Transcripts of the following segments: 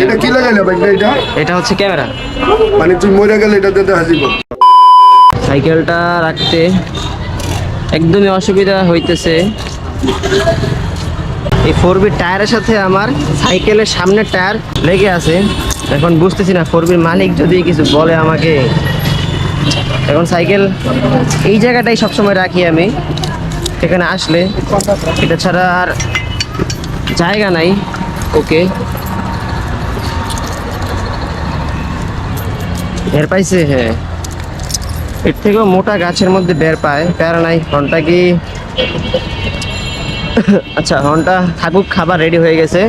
এটা কি লাগাইলে ভাই এটা? এটা হচ্ছে ক্যামেরা। মানে তুই মরে গেলে এটা দিতে হাসিব। সাইকেলটা রাখতে একদমই অসুবিধা হইতেছে। এই 4B টায়ারের সাথে আমার সাইকেলের সামনের টায়ার লেগে আছে। এখন বুঝতেছি না 4Bর মালিক যদি কিছু বলে আমাকে। এখন সাইকেল এই জায়গাটাই সবসময় রাখি আমি, এখানে আসলে এটা ছাড়া আর জায়গা নাই। ওকে, বের পাইছে? হ্যাঁ, এর থেকেও মোটা গাছের মধ্যে বের পায়, প্যারা নাই। হর্নটা কি আচ্ছা, হর্নটা থাকুক, খাবার রেডি হয়ে গেছে।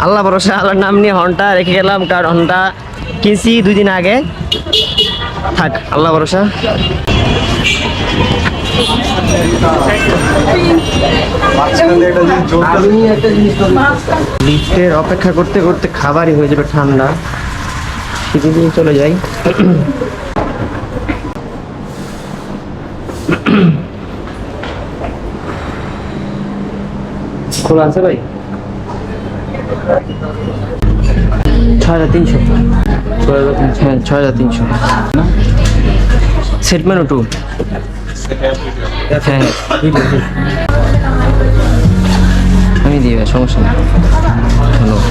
আল্লাহ ভরসা, আল্লাহর নাম নিয়ে হর্নটা রেখে গেলাম, কারণ হর্নটা কিনছি 2 দিন আগে। থাক, আল্লাহ ভরসা। লিফটের অপেক্ষা করতে করতে খাবারই হয়ে যাবে ঠান্ডা, সেদিন দিয়ে চলে যাই। খোলা আছে ভাই? 6300। 6300 সেট মেনু 2। হ্যাঁ, আমি দিই ভাই, সমস্যা নেই। ধন্যবাদ।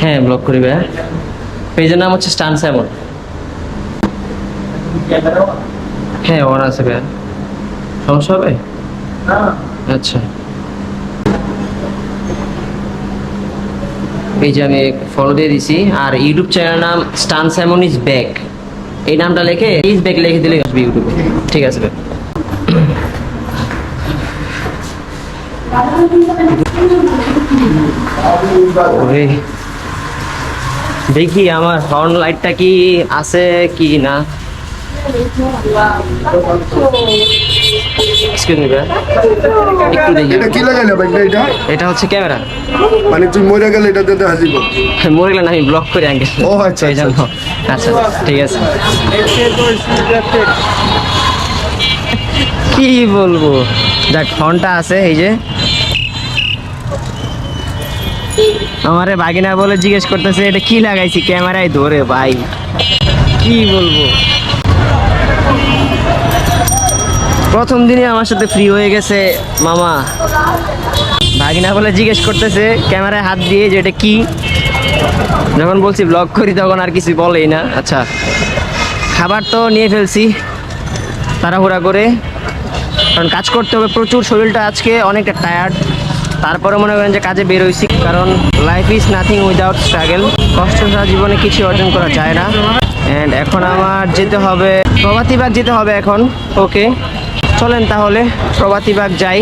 হ্যাঁ, ব্লক করি ভাই। পেজের নাম হচ্ছে স্টান স্যামন। হ্যাঁ, ওর আছে ভাই, সমস্যা হবে? আচ্ছা, এই যে আমি ফলো দিয়ে দিছি। আর ইউটিউব চ্যানেল নাম স্টান স্যামন ইজ ব্যাক। এই নামটা লিখে ইজ ব্যাক লিখে দিলে আসবে ইউটিউবে। ঠিক আছে ভাই। ওরে, দেখি আমার হর্ন লাইটটা কি আছে কি না। এক্সকিউজ মি ভাই, একটু দেখি। এটা কি লাগাইলে ভাই এটা? এটা হচ্ছে ক্যামেরা। মানে তুই মরে গেলে এটা দিতে হাসিব। মরে গেলে আমি ব্লক করে আগে। ও আচ্ছা, এই জন্য। আচ্ছা, ঠিক আছে। কি বলবো, দেখ ফোনটা আছে এই যে। আমারে বাগিনা বলে জিজ্ঞেস করতেছে এটা কি লাগাইছি, ক্যামেরায় ধরে ভাই। কি বলবো, প্রথম দিনে আমার সাথে ফ্রি হয়ে গেছে মামা। ভাগিনা বলে জিজ্ঞেস করতেছে ক্যামেরায় হাত দিয়ে যে এটা কি। যখন বলছি ব্লগ করি তখন আর কিছু বলেই না। আচ্ছা, খাবার তো নিয়ে ফেলছি তাড়াহুড়া করে, কারণ কাজ করতে হবে প্রচুর। শরীরটা আজকে অনেকটা টায়ার্ড, তারপরে মনে করেন যে কাজে বের হয়েছি, কারণ life is nothing without struggle. কষ্ট ছাড়া জীবনে কিছু অর্জন করা যায় না। অ্যান্ড এখন আমার যেতে হবে প্রভাতিবাগ, যেতে হবে এখন। ওকে, চলেন তাহলে প্রভাতিবাগ যাই।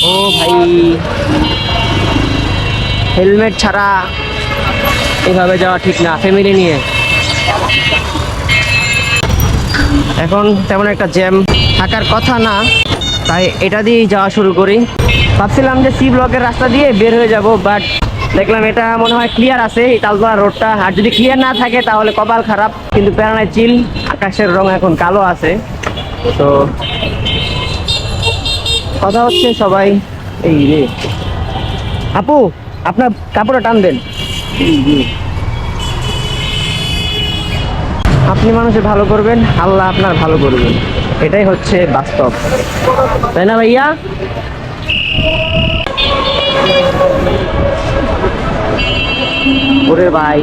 ও ভাই, হেলমেট ছাড়া এভাবে যাওয়া ঠিক না ফ্যামিলি নিয়ে। এখন তেমন একটা জ্যাম থাকার কথা না, তাই এটা দিয়েই যাওয়া শুরু করি। ভাবছিলাম যে সি ব্লকের রাস্তা দিয়ে বের হয়ে যাব, বাট দেখলাম এটা মনে হয় ক্লিয়ার আছে এই তালতলা রোডটা। আর যদি ক্লিয়ার না থাকে তাহলে কপাল খারাপ। কিন্তু প্যারানায় চিল, আকাশের রং এখন কালো আছে। তো কথা হচ্ছে সবাই। এই রে আপু, আপনার কাপড়টা টান দেন। আপনি মানুষের ভালো করবেন, আল্লাহ আপনার ভালো করবেন, এটাই হচ্ছে বাস্তব, তাই না ভাইয়া? ওরে ভাই,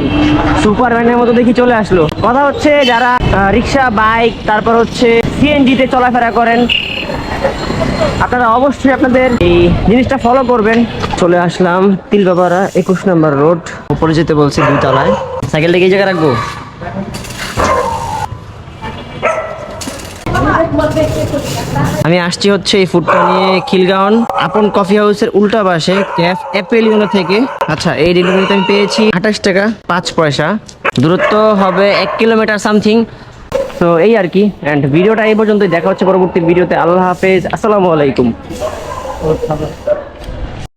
সুপার ভ্যানের মতো দেখি চলে আসলো। কথা হচ্ছে যারা রিক্সা, বাইক, তারপর হচ্ছে সিএনজিতে চলাফেরা করেন, আপনারা অবশ্যই আপনাদের এই জিনিসটা ফলো করবেন। চলে আসলাম তিলবাবারা 21 নম্বর রোড। উপরে যেতে বলছে 2 তলায়। সাইকেলটা এই জায়গায় রাখবো। আমি আসছি হচ্ছে এই ফুডটা নিয়ে খিলগাঁও আপন কফি হাউসের উল্টা পাশে ক্যাফ অ্যাপেল ইউনো থেকে। আচ্ছা, এই ডেলিভারিতে আমি পেয়েছি 28 টাকা 5 পয়সা। দূরত্ব হবে 1 কিলোমিটার সামথিং। তো এই আর কি। অ্যান্ড ভিডিওটা এই পর্যন্তই, দেখা হচ্ছে পরবর্তী ভিডিওতে। আল্লাহ হাফেজ, আসসালামু আলাইকুম।